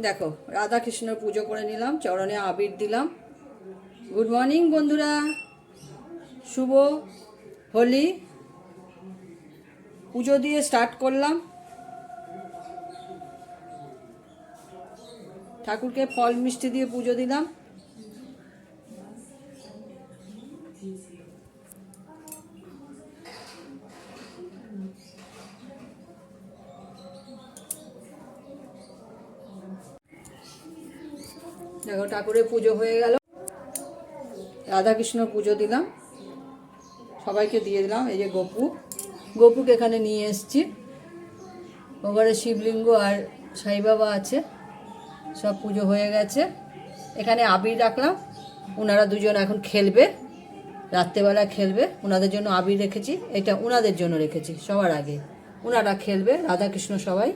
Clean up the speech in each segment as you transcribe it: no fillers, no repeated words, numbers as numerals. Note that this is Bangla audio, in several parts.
দেখো রাধা কৃষ্ণর পুজো করে নিলাম, চরণে আবির দিলাম। গুড মর্নিং বন্ধুরা, শুভ হোলি। পুজো দিয়ে স্টার্ট করলাম। ঠাকুরকে ফল মিষ্টি দিয়ে পুজো দিলাম। দেখো ঠাকুরের পুজো হয়ে গেল, রাধাকৃষ্ণ পুজো দিলাম, সবাইকে দিয়ে দিলাম। এই যে গোপুকে এখানে নিয়ে এসছি। ওখানে শিবলিঙ্গ আর সাই বাবা আছে, সব পুজো হয়ে গেছে। এখানে আবির রাখলাম, ওনারা দুজন এখন খেলবে, রাত্রেবেলা খেলবে। ওনাদের জন্য আবির রেখেছি, এটা ওনাদের জন্য রেখেছি সবার আগে, ওনারা খেলবে রাধাকৃষ্ণ সবাই।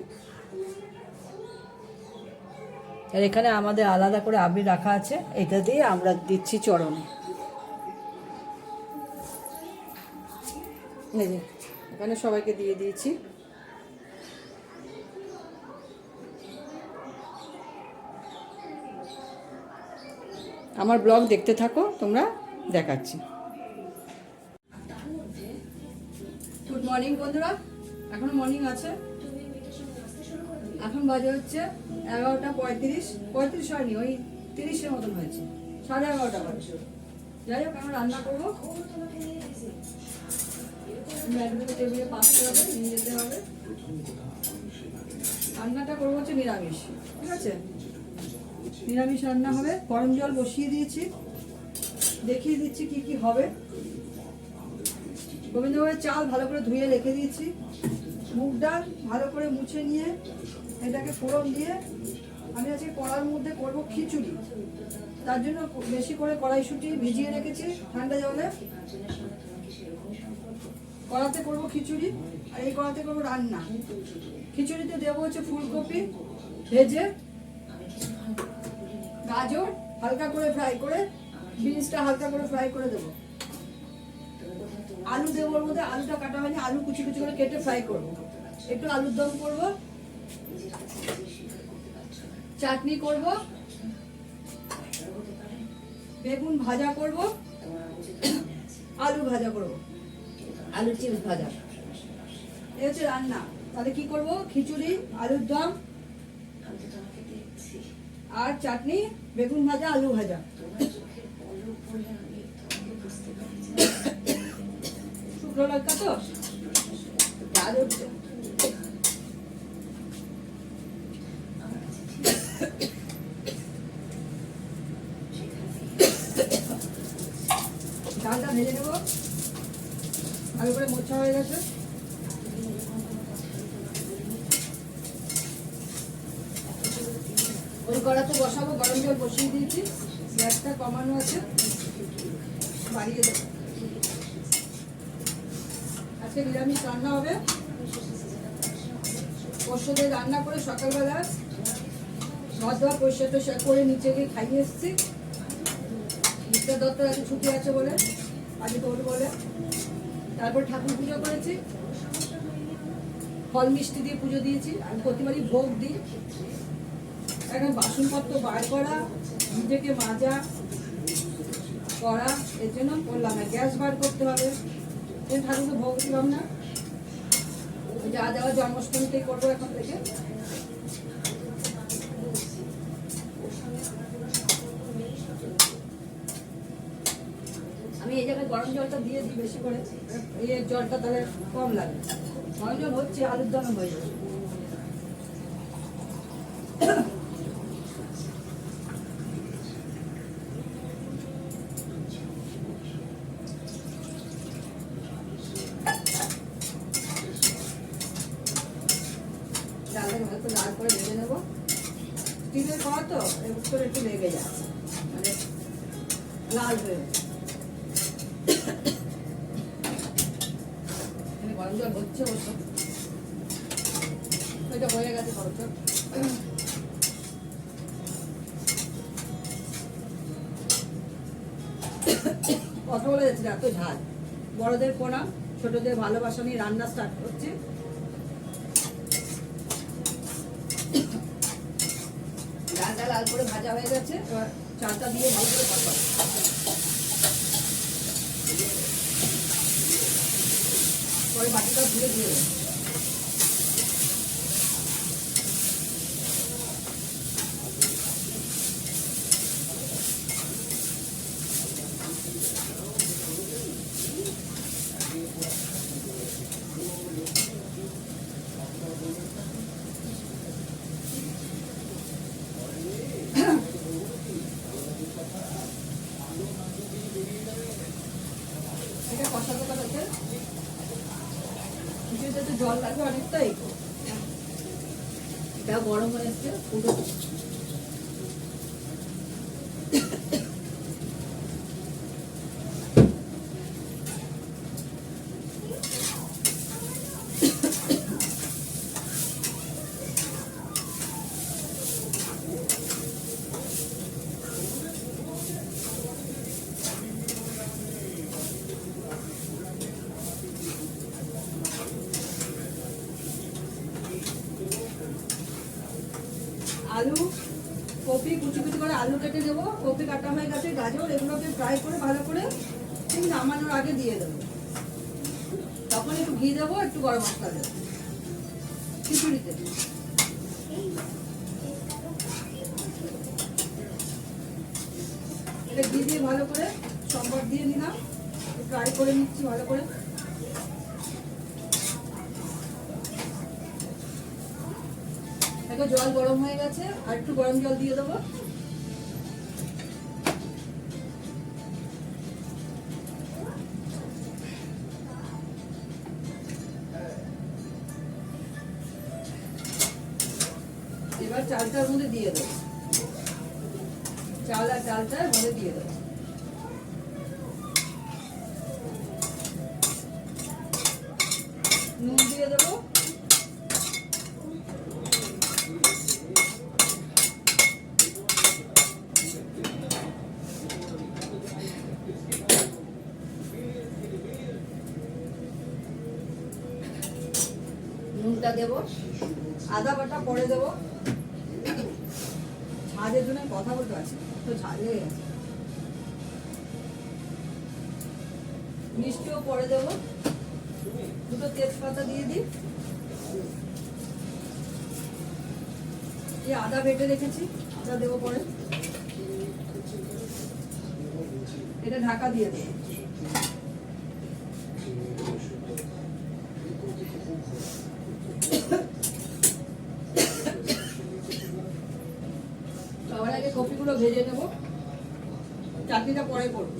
আর এখানে আমাদের আলাদা করে আবির রাখা আছে, এটা দিয়ে আমরা দিচ্ছি চরণে। এই যে এখানে সবাইকে দিয়ে দিয়েছি। আমার ব্লগ দেখতে থাকো তোমরা, দেখাচ্ছি। গুড মর্নিং বন্ধুরা, এখন মর্নিং আছে, এখন বাজে হচ্ছে 11:35 হয়নি, ওই 30-এর মতন হয়েছে, 11:30 বাজে। যাই হোক, আমরা রান্না করবো, টেবিলে পাততে হবে, নিয়ে যেতে হবে। রান্নাটা করবো হচ্ছে নিরামিষ, ঠিক আছে? নিরামিষ রান্না হবে। গরম জল বসিয়ে দিয়েছি, দেখিয়ে দিচ্ছি কি কি হবে। গোবিন্দভোগের চাল ভালো করে ধুয়ে রেখে দিয়েছি। মুগ ডাল ভালো করে মুছে নিয়ে এটাকে ফোড়ন দিয়ে আমি আজকে কড়ার মধ্যে করব খিচুড়ি। তার জন্য বেশি করে কড়াইশুঁটি ভিজিয়ে রেখেছি ঠান্ডা জলে। কড়াতে করব খিচুড়ি, আর এই কড়াতে করব রান্না। খিচুড়িতে দেবো হচ্ছে ফুলকপি ভেজে, গাজর হালকা করে ফ্রাই করে, বিনসটা হালকা করে ফ্রাই করে দেবো। আলু দেবো ওর মধ্যে, আলুটা কাটা হয়নি, আলু কুচি কুচি করে কেটে ফ্রাই করবো। একটু আলুর দম করবো, চাটনি করব, বেগুন ভাজা করব, আলু ভাজা করব, আলু চিপস ভাজা। এই হচ্ছে রান্না। তাহলে কি করব? খিচুড়ি, আলুর দম আর চাটনি, বেগুন ভাজা, আলু ভাজা। শুকনো লঙ্কা তো ডাল হচ্ছে। ডালটা ভেজে নেব, ভালো করে মোছা হয়ে গেছে। ওই কড়াতে বসাবো, গরম জল বসিয়ে দিয়েছি, গ্যাসটা কমানো আছে, বাড়িয়ে দেবো। আজকে নিরামিষ রান্না হবে। পরশুদের রান্না করে সকালবেলা ঘর দেওয়া পরিষ্কার টরিষ্কার করে নিচে গিয়ে খাইয়ে এসেছি। মিস্টার দত্ত আজকে ছুটি আছে বলে, আজকে তোর বলে। তারপর ঠাকুর পুজো করেছি, ফল মিষ্টি দিয়ে পুজো দিয়েছি। আমি প্রতিবারই ভোগ দিই। এখন বাসনপত্র বার করা, নিজেকে মাজা করা, এর জন্য করলাম না। গ্যাস বার করতে হবে, ঠাকুরকে ভোগ দিলাম না। যা দেওয়া জন্মাষ্টমীতেই করবো এখন থেকে। আমি এই জায়গায় গরম জলটা দিয়ে দিই বেশি করে, এই জলটা তাহলে কম লাগে। গরম জল হচ্ছে, আলুর দমে হয়ে যাবে। ডালটাকে ভালো করে লাল করে ভেজে নেবো। স্টিলের কড়া তো একটু একটু লেগে যায়, মানে লাল হয়ে। গরম জল হচ্ছে, অবশ্য এটা হয়ে গেছে খরচ। কথা বলে যাচ্ছে এত ঝাল। বড়দের প্রণাম, ছোটদের ভালোবাসা নিয়ে রান্না স্টার্ট করছে। চালটা লাল করে ভাজা হয়ে গেছে, এবার চালটা দিয়ে ভালো করে কষাবো। পরে বাটিটা ধুয়ে দিয়ে দেবো। এটা কষাতে কষাতে কিছুতে জল লাগবে অনেকটাই, এটা গরম হয়ে এসছে পুরো। আলু কপি কুচি কুচি করে আলু কেটে দেবো, কপি কাটা হয়ে গেছে, গাজর, এগুলোকে ফ্রাই করে ভালো করে ঠিক নামানোর আগে দিয়ে দেবো। তখন একটু ঘি দেবো, একটু গরম মশলা দেবো খিচুড়িতে। এটা ঘি দিয়ে ভালো করে সম্বর দিয়ে নিলাম, ফ্রাই করে নিচ্ছি ভালো করে। জল গরম হয়ে গেছে, আর একটু গরম জল দিয়ে দেবো। এবার চালটার মধ্যে দিয়ে দেবো, চাল আর ডালটার মধ্যে দিয়ে দেবো। নুন দিয়ে দেবো, নুনটা দেবো, আদা বাটা পরে দেবো, ঝালের জন্য কথা বলতে আছে তো ঝাল লেগে গেছে। মিষ্টিও পরে দেবো, দুটো তেজপাতা দিয়ে দিই, এই আদা বেটে রেখেছি আদা দেবো পরে। এটা ঢাকা দিয়ে দেবো। সবার আগে কপিগুলো ভেজে নেব, চাটনিটা পরে করবো।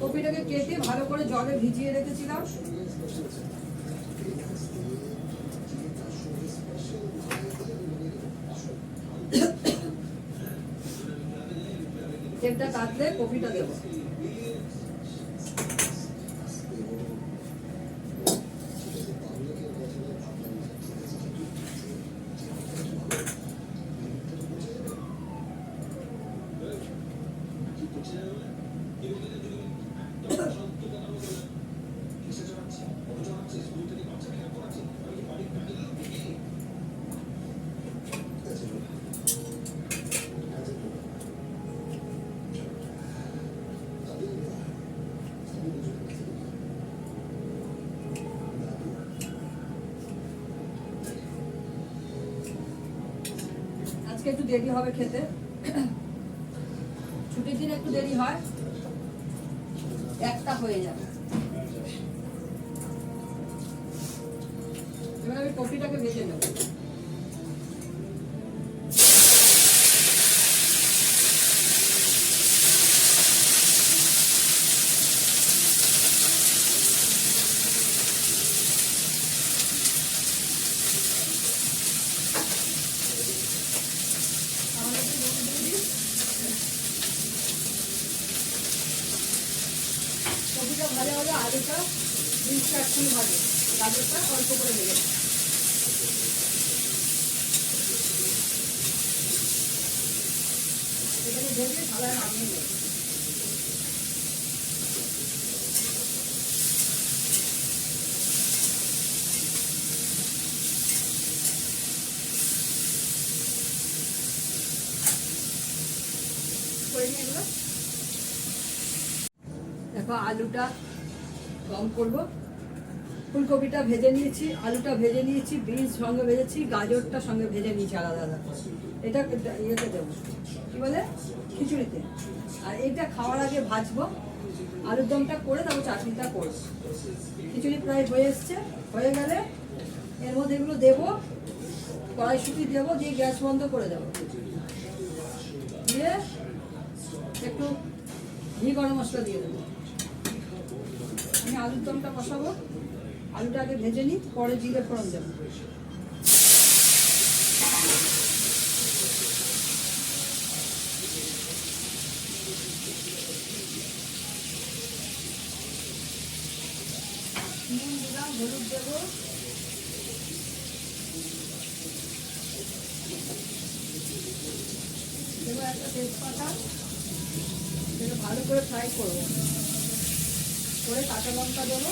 কপিটাকে কেটে ভালো করে জলে ভিজিয়ে রেখেছিলাম, তেলটা কাটলে কপিটা দেবো। আজকে একটু দেরি হবে খেতে, ছুটির দিন একটু দেরি হয়, একটা হয়ে যাবে। এবার আমি কপিটাকে ভেজে নেব। কপিটা ভাজা হলে আলুটা জিনিসটা একটু ভাজে, গাজরটা অল্প করে ভেজে এখানে ভেজে থালায় নামিয়ে নেব। দেখো আলুটা কম করবো, ফুলকপিটা ভেজে নিয়েছি, আলুটা ভেজে নিয়েছি, বিনস সঙ্গে ভেজেছি, গাজরটা সঙ্গে ভেজে নিয়েছি আলাদা আলাদা করে। এটা ইয়েতে দেবো, কী বলে, খিচুড়িতে। আর এটা খাওয়ার আগে ভাজবো, আলুর দমটা করে তারপর চাটনিটা করবো। খিচুড়ি প্রায় হয়ে এসছে, হয়ে গেলে এর মধ্যে এগুলো দেবো, কড়াইশুঁটি দেবো, দিয়ে গ্যাস বন্ধ করে দেবো, দিয়ে একটু ঘি গরম মশলা দিয়ে দেবো। আমি আলুর দমটা কষাবো, আলুটা আগে ভেজে নিই, পরে জিরে ফোড়ন দেবো। নুন দিলাম, হলুদ দেবো, দেবো একটা তেজপাতা, সেটা ভালো করে ফ্রাই করবো, করে কাঁচা লঙ্কা দেবো,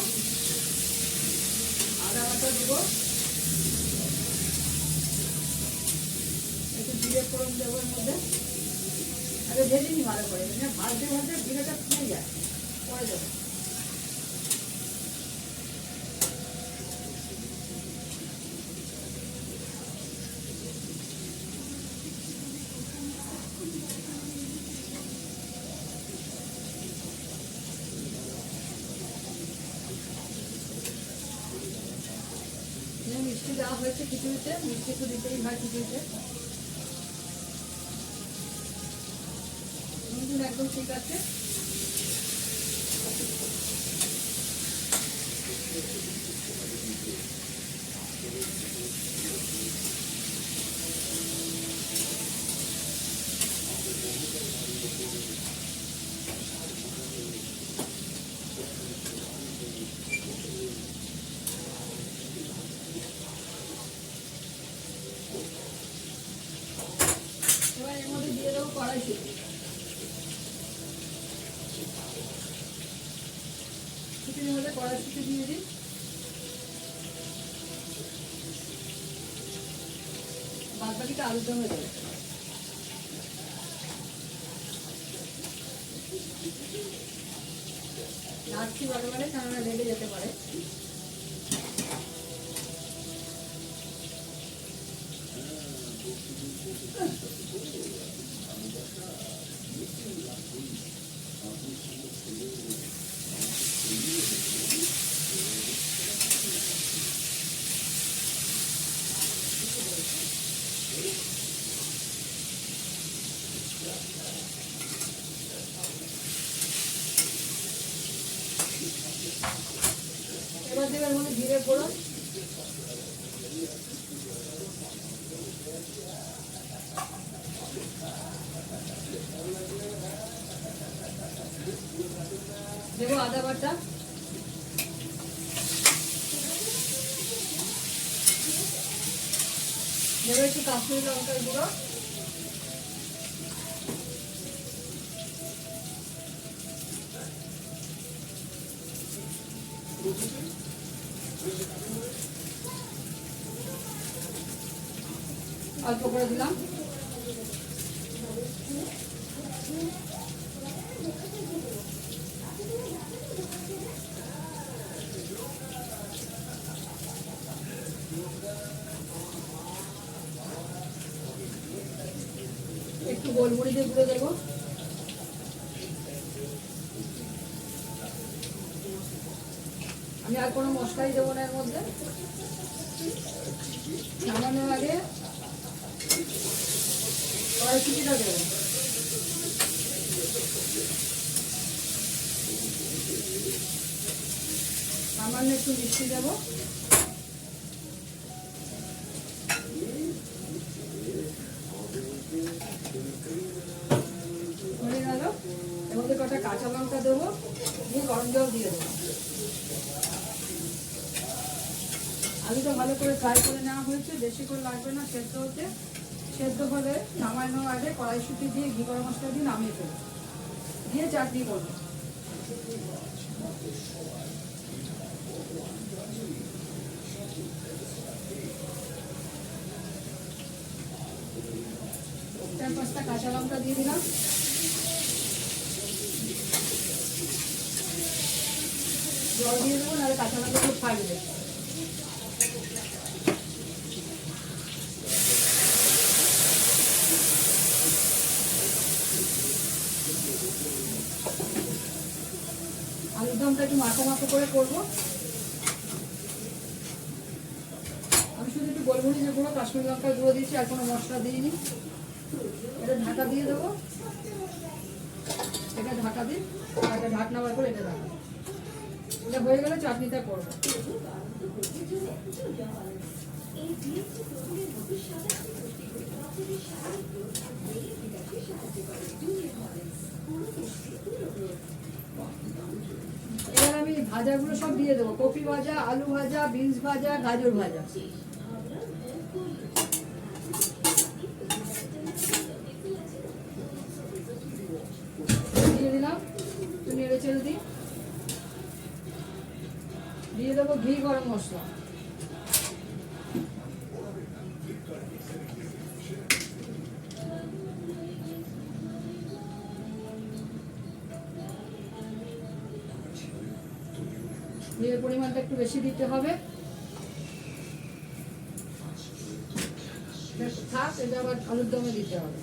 আদা বাটা দেবো, একটু জিরে ফোড়ন দেবো এর মধ্যে। আগে ভেজে নিই ভালো করে, ভাজতে ভাজতে জিরেটা ফুটে যায়, পরে দেবো। মিষ্টি দেওয়া হয়েছে খিচুড়িতে, মিষ্টি তো দিতেই হয় খিচুড়িতে। নুন একদম ঠিক আছে। এবার এর মধ্যে দিয়ে দেবো কড়াইশুঁটি, খিচুড়ির মধ্যে কড়াইশুঁটি দিয়ে দিই, বাদ বাকিটা আলুর দমে দেবো। নাড়ছি বারে বারে, কেননা লেগে যেতে পারে। এবার দেবে এর মধ্যে জিরে ফোড়ন, দেবো আদা বাটা, দেবো একটু কাশ্মীরি লঙ্কার গুঁড়ো, অল্প করে দিলাম। একটু গোলমরিচের গুঁড়ো দেবো, আমি আর কোনো মশলাই দেবো না এর মধ্যে। নামানোর আগে কড়াইশুঁটিটা দেবো, সামান্য একটু মিষ্টি দেবো, হয়ে গেল। এর মধ্যে কটা কাঁচা লঙ্কা দেবো, দিয়ে গরম জল দিয়ে দেবো। আলুটা ভালো করে ফ্রাই করে নেওয়া হয়েছে, বেশি করে লাগবে না সেদ্ধ হতে। সেদ্ধ হলে নামানোর আগে কড়াইশুঁটি দিয়ে ঘি গরম মশলা দিয়ে নামিয়ে ফেলবো, দিয়ে চাটনি করবো। চার পাঁচটা কাঁচা লঙ্কা দিয়ে দিলাম, জল দিয়ে দেবো, নাহলে কাঁচা লঙ্কাগুলো ফাটবে। আলুর দমটা একটু মাখো মাখো করে করবো। আমি শুধু একটু গোলমরিচের গুঁড়ো, কাশ্মীরি লঙ্কার গুঁড়ো দিয়েছি, আর কোনো মশলা দিইনি। এটা ঢাকা দিয়ে দেবো, এটা ঢাকা দিই, একটা ঢাকনা বার করে এটা ঢাকা। এটা হয়ে গেলে চাটনিটা করবো। এবার আমি ভাজাগুলো সব দিয়ে দেবো, কপি ভাজা, আলু ভাজা, বিনস ভাজা, গাজর ভাজা। দিয়ে দিলাম, একটু নেড়ে চেড়ে দিই। দিয়ে দেবো ঘি, গরম মশলা। ঘিয়ের পরিমাণটা একটু বেশি দিতে হবে। থাক, এটা আবার আলুর দমে দিতে হবে।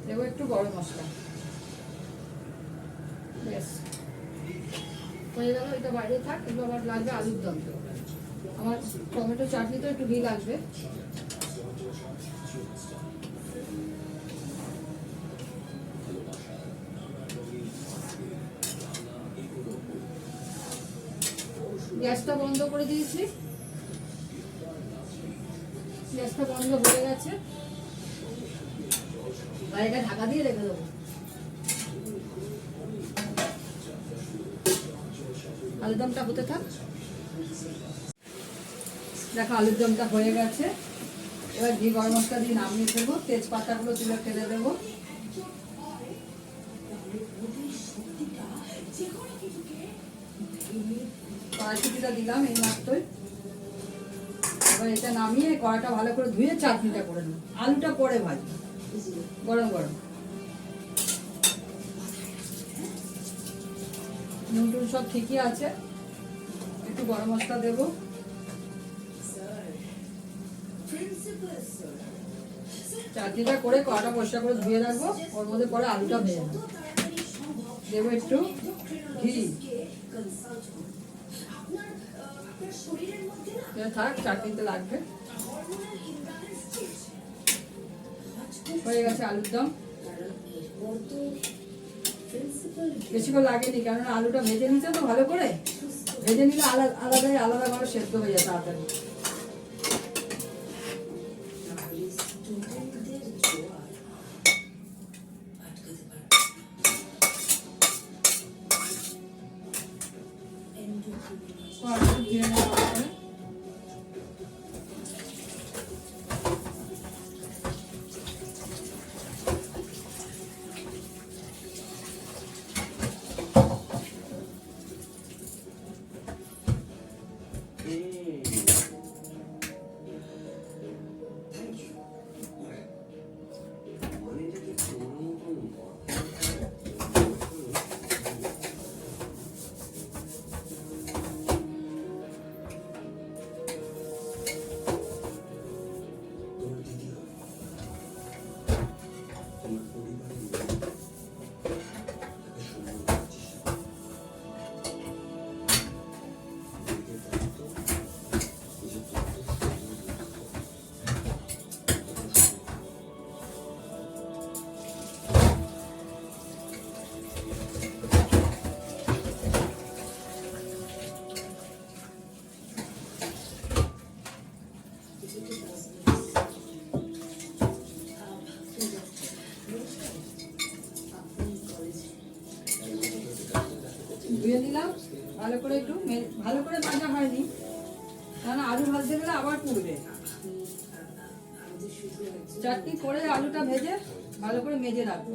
দেবো একটু গরম মশলা। ব্যাস হয়ে গেল, এটা বাইরে থাক। এগুলো আবার লাগবে আলুর দম। আমার টমেটো চাটনিতে একটু ঘি লাগবে। গ্যাসটা বন্ধ করে দিয়েছি, গ্যাসটা বন্ধ হয়ে গেছে। আর এটা ঢাকা দিয়ে রেখে দেবো। আলুর দমটা হতে থাক। দেখো আলুর দমটা হয়ে গেছে। এবার ঘি গরম মশলা দিয়ে নামিয়ে দেবো, তেজপাতাগুলো তুলে ফেলে দেবো। কড়াইশুঁটিটা দিলাম এই মাত্রই। এবার এটা নামিয়ে কড়াটা ভালো করে ধুয়ে চাটনিটা করে নেব। আলুটা পরে ভাজবো, গরম গরম। নুন টুন সব ঠিকই আছে। একটু গরম মশলা দেবো। চাটনিটা করে কড়াটা পরিষ্কার করে ধুয়ে রাখবো, ওর মধ্যে পরে আলুটা ভেজে নেবো। দেবো একটু ঘি। থাক, চাটনিতে লাগবে। হয়ে গেছে আলুর দম। বেশিক্ষণ লাগেনি, কেননা আলুটা ভেজে নিতে তো ভালো করে। ভেজে নিলে আলাদাভাবে সেদ্ধ হয়ে যায় তাড়াতাড়ি। ধুয়ে নিলাম ভালো করে, একটু ভালো করে ভাজা হয়নি, কারণ আলু ভাজতে গেলে আবার পুড়বে। চাটনি করে আলুটা ভেজে ভালো করে মেজে রাখবো।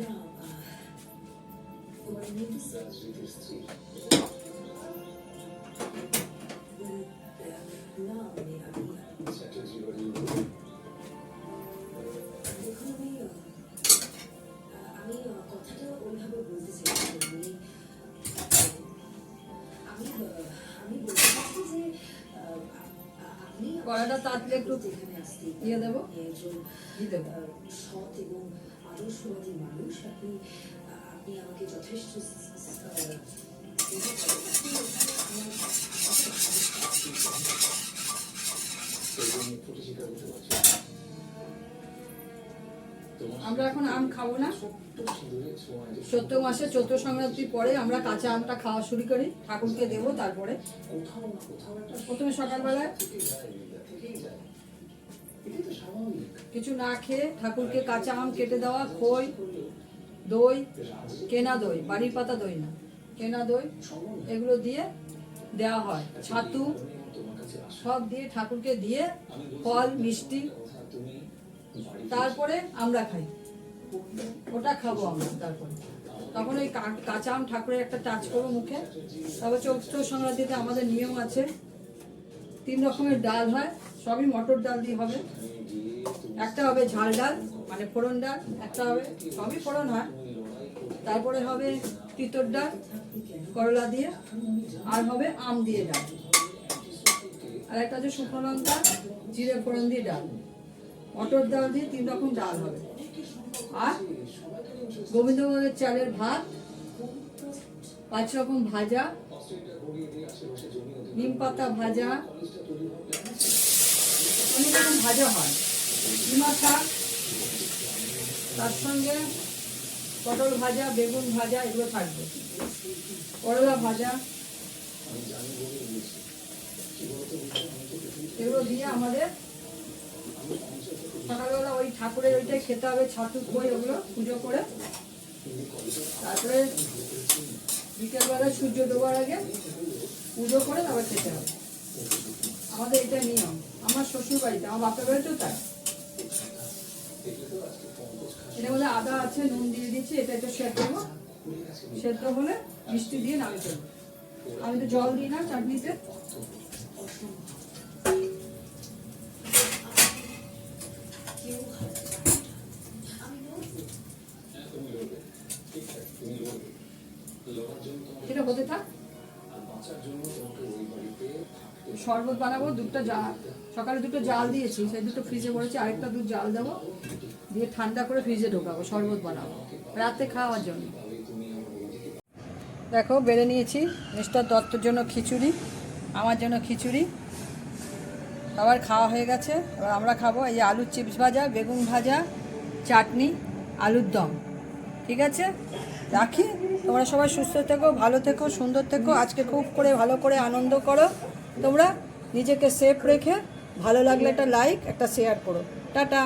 কড়াটা তাতলে একটু দিয়ে দেবো, দিয়ে দেবো। আমরা এখন আম খাবো না, চৈত্র মাসে চৈত্র সংক্রান্তির পরে আমরা কাঁচা আমটা খাওয়া শুরু করি, ঠাকুরকে দেবো। তারপরে প্রথমে সকালবেলায় কিছু না খেয়ে ঠাকুরকে কাঁচা আম কেটে দেওয়া, খই, দই, কেনা দই, বাড়ির পাতা দই না, কেনা দই, এগুলো দিয়ে দেওয়া হয়, ছাতু সব দিয়ে ঠাকুরকে দিয়ে, ফল মিষ্টি, তারপরে আমরা খাই, ওটা খাবো আমরা। তারপরে তখন ওই কাঁচা আম ঠাকুরের একটা টাচ করবো মুখে। তারপর চৈত্র সংক্রান্তিতে আমাদের নিয়ম আছে, 3 রকমের ডাল হয়, সবই মটর ডাল দিয়ে হবে। একটা হবে ঝাল ডাল মানে ফোড়ন ডাল, একটা হবে, সবই ফোড়ন হয়, তারপরে হবে তিতর ডাল করলা দিয়ে, আর হবে আম দিয়ে ডাল, আর একটা হচ্ছে শুকনো লঙ্কা জিরে ফোড়ন দিয়ে ডাল, মটর ডাল দিয়ে 3 রকম ডাল হবে। আর গোবিন্দভোগের চালের ভাত, 5 রকম ভাজা, নিম পাতা ভাজা, অনেক রকম ভাজা হয়, ডিমা শাক, তার সঙ্গে পটল ভাজা, বেগুন ভাজা, এগুলো থাকবে, করলা ভাজা, এগুলো দিয়ে আমাদের সকালবেলা ওই ঠাকুরের ওইটাই খেতে হবে, ছাতু খই ওগুলো পুজো করে। তারপরে বিকেলবেলা সূর্য ডোবার আগে পুজো করে তারপর খেতে হবে, আমাদের এটা নিয়ম। আমার শ্বশুর বাড়িতে, আমার বাপের বাড়িতেও তাই। এটার মধ্যে আদা আছে, নুন দিয়ে দিচ্ছি, এটা একটু সেদ্ধ দেবো, সেদ্ধ হলে মিষ্টি দিয়ে নামিয়ে ফেলবো। আমি তো জল দিই না চাটনিতে। সেটা হতে থাক, শরবত বানাবো। সকালে 2টো জাল দিয়েছি, সেই 2টো ফ্রিজে পড়েছি, আরেকটা দুধ জাল দেবো, দিয়ে ঠান্ডা করে ফ্রিজে ঢোকাবো, শরবত বানাবো রাতে খাওয়ার জন্য। দেখো বেড়ে নিয়েছি মিস্টার দত্তর জন্য খিচুড়ি, আমার জন্য খিচুড়ি, সবার খাওয়া হয়ে গেছে। এবার আমরা খাবো। এই আলুর চিপস ভাজা, বেগুন ভাজা, চাটনি, আলুর দম। ঠিক আছে, রাখি। তোমরা সবাই সুস্থ থেকো, ভালো থেকো, সুন্দর থেকো। আজকে খুব করে ভালো করে আনন্দ করো তোমরা, নিজেকে সেফ রেখে। ভালো লাগলে একটা লাইক, একটা শেয়ার করো। টাটা।